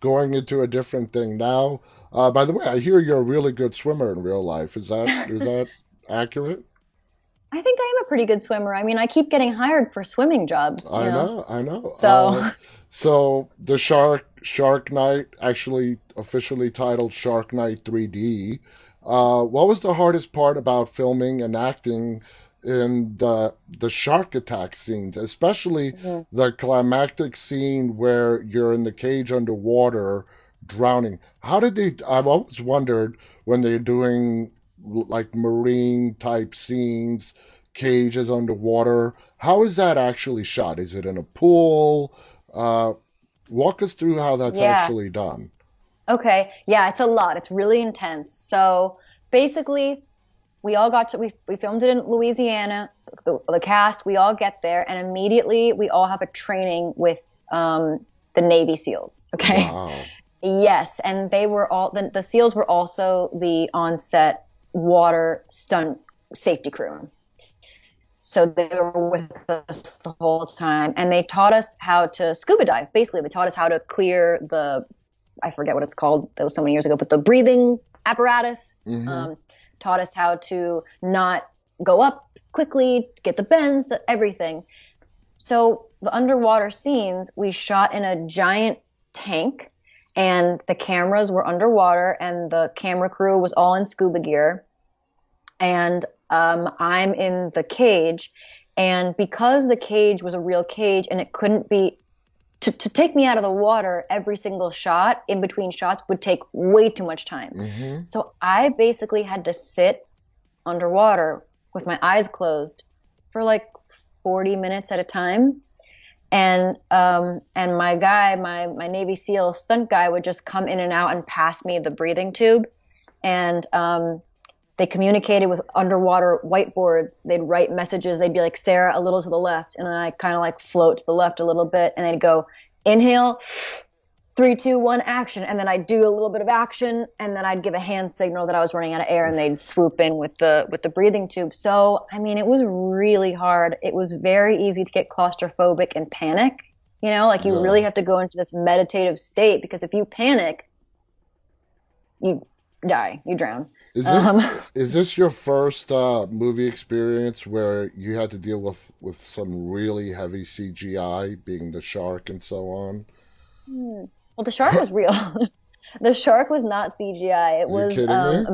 going into a different thing now. By the way, I hear you're a really good swimmer in real life. Is that accurate? I think I am a pretty good swimmer. I mean, I keep getting hired for swimming jobs, I know, I know. So, So the Shark Night, actually officially titled Shark Night 3D. What was the hardest part about filming and acting in the shark attack scenes, especially mhm. the climactic scene where you're in the cage underwater drowning? How did they? I've always wondered when they're doing like marine type scenes, cages underwater. How is that actually shot? Is it in a pool? Uh, Walk us through how that's Yeah. actually done. Okay. Yeah, it's a lot. It's really intense. So basically, we filmed it in Louisiana. The cast, we all get there, and immediately we all have a training with the Navy SEALs. Okay. Wow. Yes, and the SEALs were also the on-set water stunt safety crew. So they were with us the whole time, and they taught us how to scuba dive. Basically, they taught us how to clear I forget what it's called. That was so many years ago, but the breathing apparatus. Hmm. Um, Taught us how to not go up quickly, get the bends, everything. So the underwater scenes we shot in a giant tank, and the cameras were underwater, and the camera crew was all in scuba gear and I'm in the cage. And because the cage was a real cage and it couldn't be to take me out of the water, every single shot in between shots would take way too much time. Hmm. So I basically had to sit underwater with my eyes closed for like 40 minutes at a time. And my guy, my Navy SEAL stunt guy would just come in and out and pass me the breathing tube. And they communicated with underwater whiteboards. They'd write messages. They'd be like, Sarah, a little to the left. And then I kind of like float to the left a little bit. And they'd go, inhale, 3, 2, 1, action. And then I'd do a little bit of action. And then I'd give a hand signal that I was running out of air, and they'd swoop in with the breathing tube. So, I mean, it was really hard. It was very easy to get claustrophobic and panic. Like you Yeah. really have to go into this meditative state, because if you panic, you die, you drown. Is this Um, is this your first movie experience where you had to deal with some really heavy CGI, being the shark and so on? well, the shark was real. The shark was not CGI. It Are you was kidding me?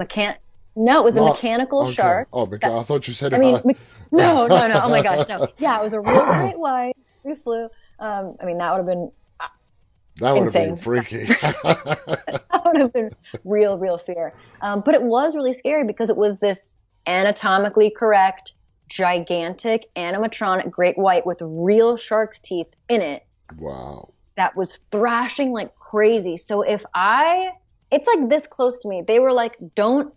No, it was a Not mechanical okay. shark. Oh, I thought you said I mean, no, no, no. Oh my gosh, no. Yeah, it was a real great white. We flew. I mean, that would have been That would have been insane. freaky. That would have been real, real fear. But it was really scary because it was this anatomically correct, gigantic animatronic great white with real shark's teeth in it Wow. that was thrashing like crazy. So it's like this close to me. They were like, don't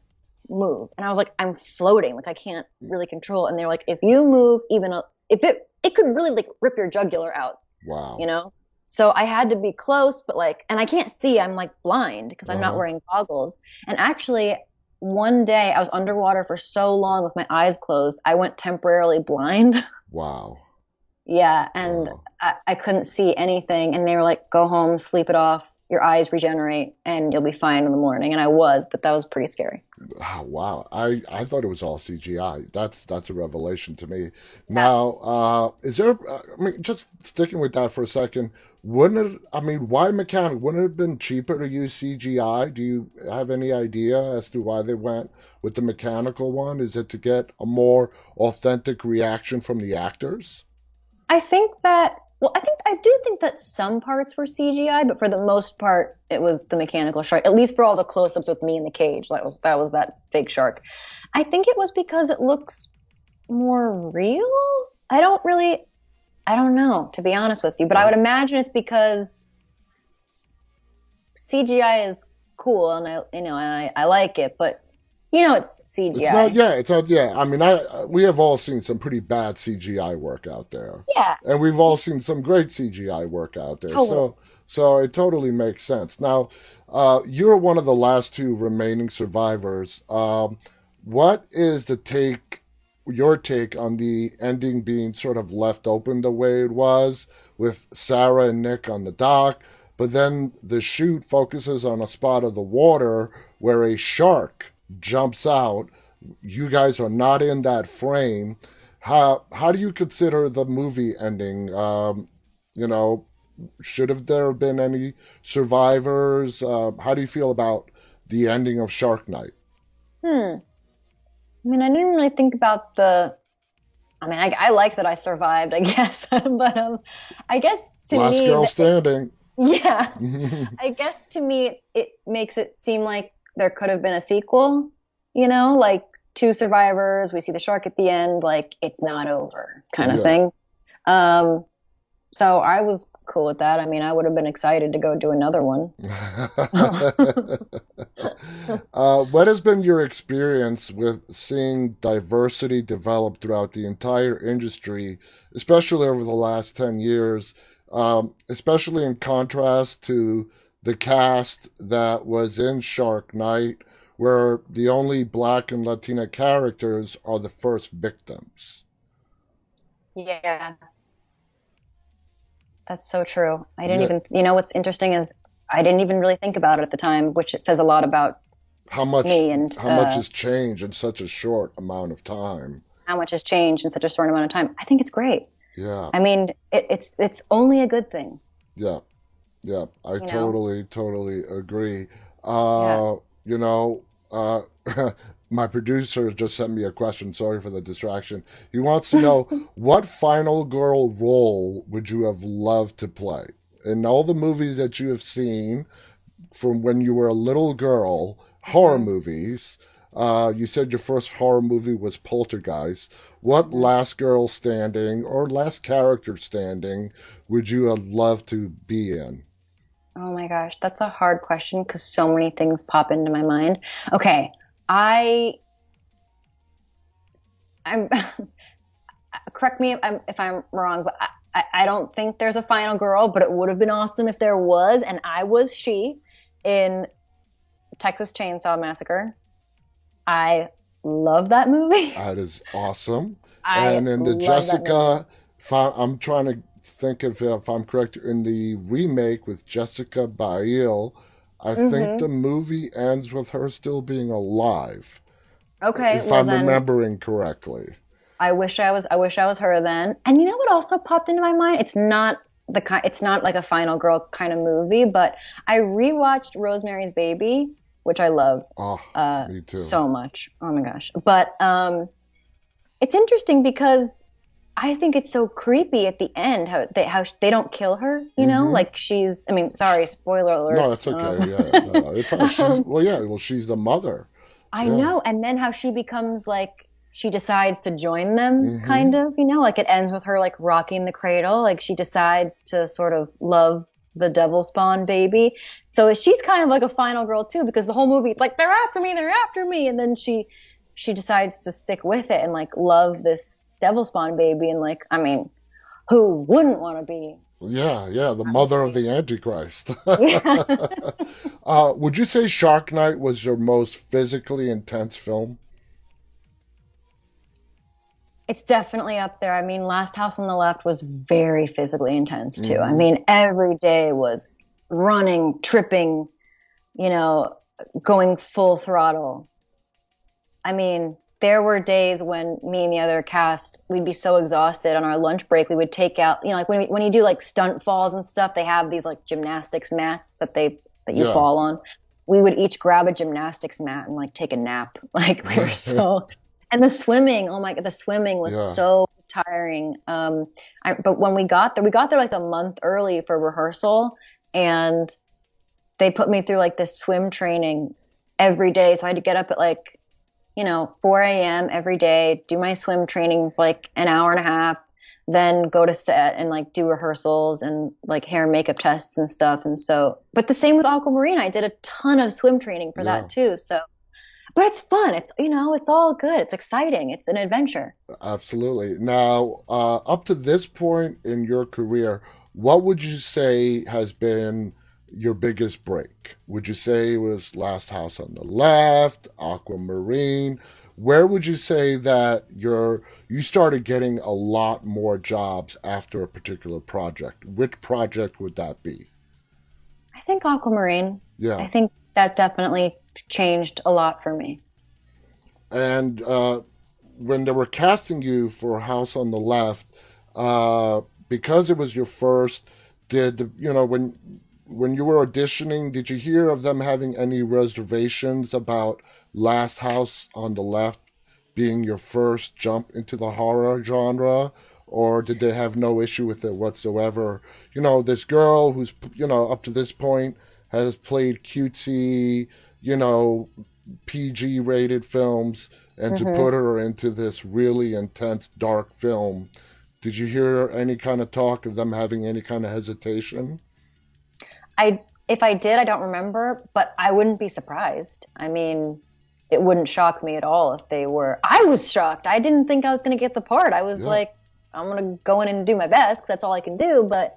move. And I was like, I'm floating, which I can't really control. And they were like, if you move, if it could really like rip your jugular out, Wow. you know? So I had to be close, but like, and I can't see, I'm like blind because I'm not Uh-huh. wearing goggles. And actually, one day I was underwater for so long with my eyes closed, I went temporarily blind. Wow. Yeah, and Wow. I couldn't see anything. And they were like, go home, sleep it off, your eyes regenerate, and you'll be fine in the morning. And I was, but that was pretty scary. Oh, wow. I thought it was all CGI. That's a revelation to me. Yeah. Now, is there, I mean, just sticking with that for a second, wouldn't it, I mean, why mechanic? Wouldn't it have been cheaper to use CGI? Do you have any idea as to why they went with the mechanical one? Is it to get a more authentic reaction from the actors? I do think that some parts were CGI, but for the most part, it was the mechanical shark. At least for all the close-ups with me in the cage, that was that fake shark. I think it was because it looks more real. I don't know, to be honest with you, but I would imagine it's because CGI is cool, and I like it, but it's It's not, CGI. yeah, it's not, yeah. I mean, we have all seen some pretty bad CGI work out there, Yeah, and we've all seen some great CGI work out there. totally. So it totally makes sense. Now, you're one of the last two remaining survivors. What is your take on the ending being sort of left open the way it was with Sarah and Nick on the dock, but then the shoot focuses on a spot of the water where a shark jumps out. You guys are not in that frame. How do you consider the movie ending? You know, should have there been any survivors? How do you feel about the ending of Shark Night? Hmm. I mean, I didn't really think about the. I mean, I like that I survived, I guess, but I guess to Last me, girl standing. yeah, I guess to me, it makes it seem like there could have been a sequel. Like two survivors. We see the shark at the end, like it's not over, kind of Yeah. thing. Um, so I was cool with that. I mean, I would have been excited to go do another one. What has been your experience with seeing diversity develop throughout the entire industry, especially over the last 10 years, especially in contrast to the cast that was in Shark Night, where the only Black and Latina characters are the first victims? Yeah, that's so true. I didn't Yeah, even, what's interesting is I didn't even really think about it at the time, which it says a lot about how much me and how much has changed in such a short amount of time? how much has changed in such a short amount of time. I think it's great. Yeah, I mean, it's only a good thing, yeah. Yeah, I you know? totally agree. Yeah. You know, my producer just sent me a question. Sorry for the distraction. He wants to know what final girl role would you have loved to play in all the movies that you have seen from when you were a little girl, horror hmm movies. You said your first horror movie was Poltergeist. What hmm last girl standing or last character standing would you have loved to be in? Oh my gosh, that's a hard question because so many things pop into my mind. Okay, I I'm correct me if I'm wrong, but I don't think there's a final girl, but it would have been awesome if there was, and I was she in Texas Chainsaw Massacre. I love that movie. That is awesome. I And in the love that movie. Jessica, I'm trying to think if I'm correct, in the remake with Jessica Biel, I think the movie ends with her still being alive, Okay, if well I'm then remembering correctly. I wish I was her then. And you know what also popped into my mind? It's not like a final girl kind of movie, but I rewatched Rosemary's Baby, which I love Oh, me too. so much. Oh my gosh. But it's interesting because I think it's so creepy at the end how they don't kill her, Mm-hmm. like I mean, sorry, spoiler No, alerts. that's okay. Yeah, no, it's fine. She's well, yeah, well, she's the mother. I Yeah. know. And then how she becomes like, she decides to join them, Mm-hmm. kind of, like it ends with her like rocking the cradle. Like she decides to sort of love the devil spawn baby. So she's kind of like a final girl too, because the whole movie, it's like, they're after me, they're after me. And then she decides to stick with it and like love this devil spawn baby. And like, I mean, who wouldn't want to be? Yeah, yeah, the mother of the Antichrist. Yeah. Would you say Shark Night was your most physically intense film? It's definitely up there. I mean, Last House on the Left was very physically intense too. I Mm-hmm. mean, every day was running, tripping, you know, going full throttle. I mean, there were days when me and the other cast, we'd be so exhausted on our lunch break, we would take out, like when you do like stunt falls and stuff, they have these like gymnastics mats that you Yeah. fall on. We would each grab a gymnastics mat and like take a nap. Like we were so, and the swimming, oh my God, the swimming was Yeah. so tiring. But when we got there like a month early for rehearsal, and they put me through like this swim training every day. So I had to get up at like, 4 a.m. every day, do my swim training for like an hour and a half, then go to set and like do rehearsals and like hair and makeup tests and stuff. And so, but the same with Aquamarine, I did a ton of swim training for Yeah. that too. So, but it's fun. It's all good. It's exciting. It's an adventure. Absolutely. Now, up to this point in your career, what would you say has been your biggest break? Would you say it was Last House on the Left, Aquamarine? Where would you say that you started getting a lot more jobs after a particular project? Which project would that be? I think Aquamarine, Yeah. I think that definitely changed a lot for me. And when they were casting you for House on the Left, uh, because it was your first, when you were auditioning, did you hear of them having any reservations about Last House on the Left being your first jump into the horror genre? Or did they have no issue with it whatsoever? This girl who's, up to this point has played cutesy, you know, PG rated films, and to Hmm. put her into this really intense, dark film. Did you hear any kind of talk of them having any kind of hesitation? If I did, I don't remember, but I wouldn't be surprised. I mean, it wouldn't shock me at all if they were. I was shocked. I didn't think I was going to get the part. I was Yeah, like, I'm going to go in and do my best. 'Cause that's all I can do. But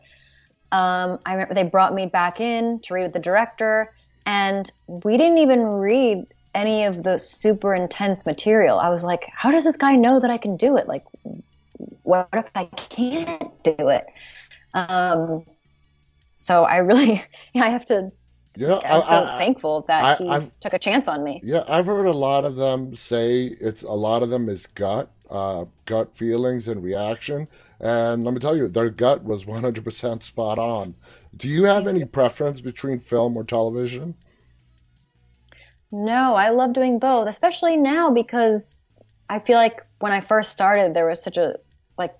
I remember they brought me back in to read with the director, and we didn't even read any of the super intense material. I was like, how does this guy know that I can do it? Like, what if I can't do it? Um, so I really, yeah, I have to. yeah. I'm so thankful that he I've took a chance on me. yeah, I've heard a lot of them say a lot of them is gut feelings and reaction. And let me tell you, their gut was 100% spot on. Do you have any preference between film or television? No, I love doing both, especially now because I feel like when I first started, there was such a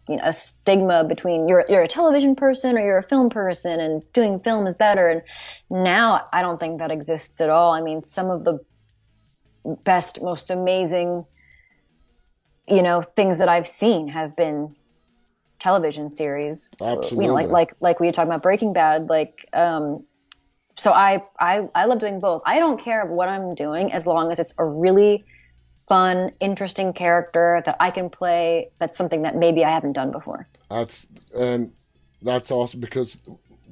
a stigma between you're a television person or you're a film person, and doing film is better. And now I don't think that exists at all. I mean, some of the best, most amazing, things that I've seen have been television series. Absolutely. Like we were talking about Breaking Bad, so I love doing both. I don't care what I'm doing as long as it's a really fun, interesting character that I can play. That's something that maybe I haven't done before. That's and that's awesome because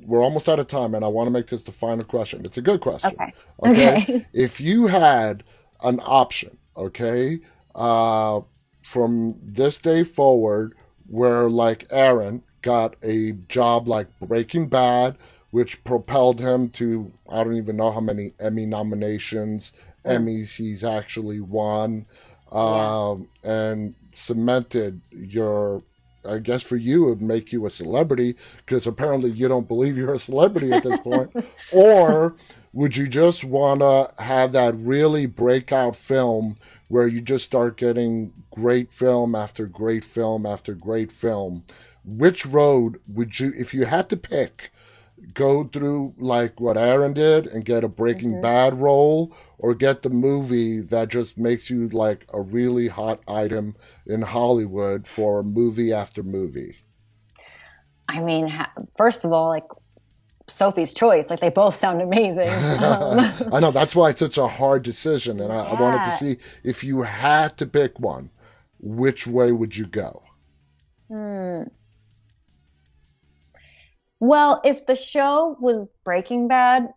we're almost out of time, and I want to make this the final question. It's a good question. Okay. Okay, Okay. if you had an option, okay, uh, from this day forward, where like Aaron got a job like Breaking Bad, which propelled him to I don't even know how many Emmy nominations, Mm, Emmys he's actually won, yeah. and cemented your I guess for you, it would make you a celebrity because apparently you don't believe you're a celebrity at this point. Or would you just want to have that really breakout film where you just start getting great film after great film after great film? Which road would you, if you had to pick, go through like what Aaron did and get a Breaking Hmm. Bad role, or get the movie that just makes you like a really hot item in Hollywood for movie after movie? I mean, first of all, like Sophie's Choice, like they both sound amazing. I know that's why it's such a hard decision, and I wanted to Yeah. see if you had to pick one, which way would you go? Hmm. Well, if the show was Breaking Bad,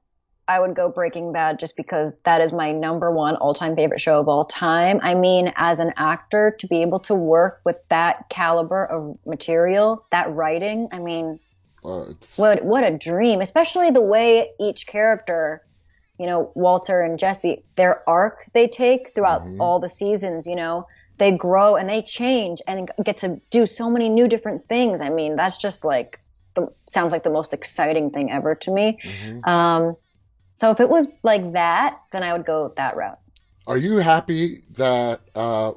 I would go Breaking Bad just because that is my number one all-time favorite show of all time. I mean, as an actor, to be able to work with that caliber of material, that writing, I mean, It's what a dream, especially the way each character, Walter and Jesse, their arc they take throughout mhm. all the seasons, they grow and they change and get to do so many new different things. I mean, that's just like sounds like the most exciting thing ever to me. Mhm. Um, so if it was like that, then I would go that route. Are you happy that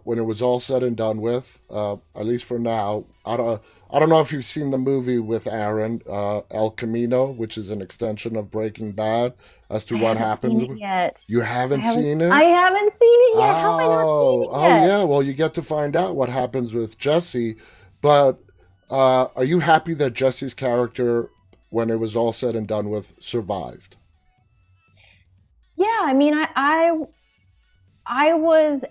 when it was all said and done with, at least for now, I don't know if you've seen the movie with Aaron, El Camino, which is an extension of Breaking Bad, as to I what haven't seen happened. it yet. You I haven't haven't seen I it? haven't seen it yet. How have I not seen Oh, it oh yet? yeah. Well, you get to find out what happens with Jesse. But are you happy that Jesse's character, when it was all said and done with, survived? Yeah, I mean, I was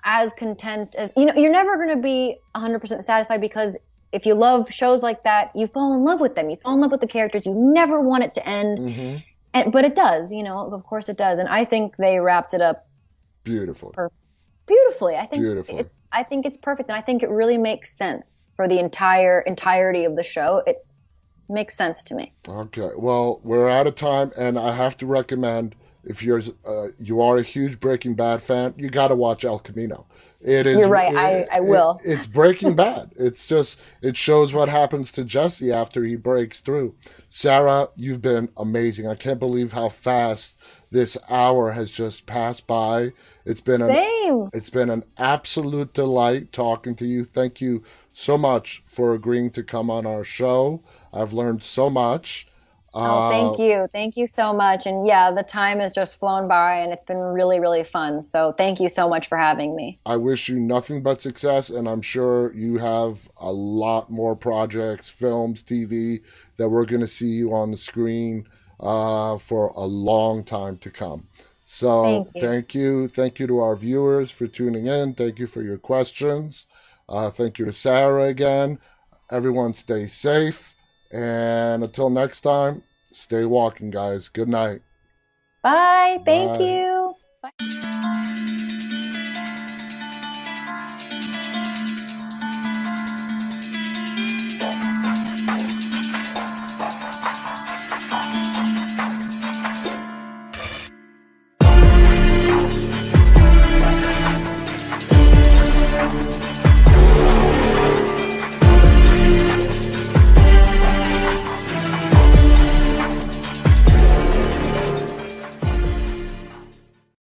as content as you're never going to be 100% satisfied because if you love shows like that, you fall in love with them. You fall in love with the characters. You never want it to end, Mm-hmm. but it does. Of course it does. And I think they wrapped it up Beautiful. per- beautifully. Beautifully. I think it's perfect, and I think it really makes sense for the entirety of the show. It makes sense to me. Okay. Well, we're out of time, and I have to recommend if you are a huge Breaking Bad fan, you got to watch El Camino. It is You're right. I will. it's Breaking Bad. It's just it shows what happens to Jesse after he breaks through. Sarah, you've been amazing. I can't believe how fast this hour has just passed by. It's been an Same. it's been an absolute delight talking to you. Thank you so much for agreeing to come on our show. I've learned so much. Oh, Uh, thank you. Thank you so much. And yeah, the time has just flown by and it's been really, really fun. So thank you so much for having me. I wish you nothing but success, and I'm sure you have a lot more projects, films, TV that we're going to see you on the screen for a long time to come. So, Thank you. thank you to our viewers for tuning in. Thank you for your questions. Thank you to Sarah again. Everyone, stay safe, and until next time, stay walking, guys. Good night. Bye. Thank Bye. you. Bye.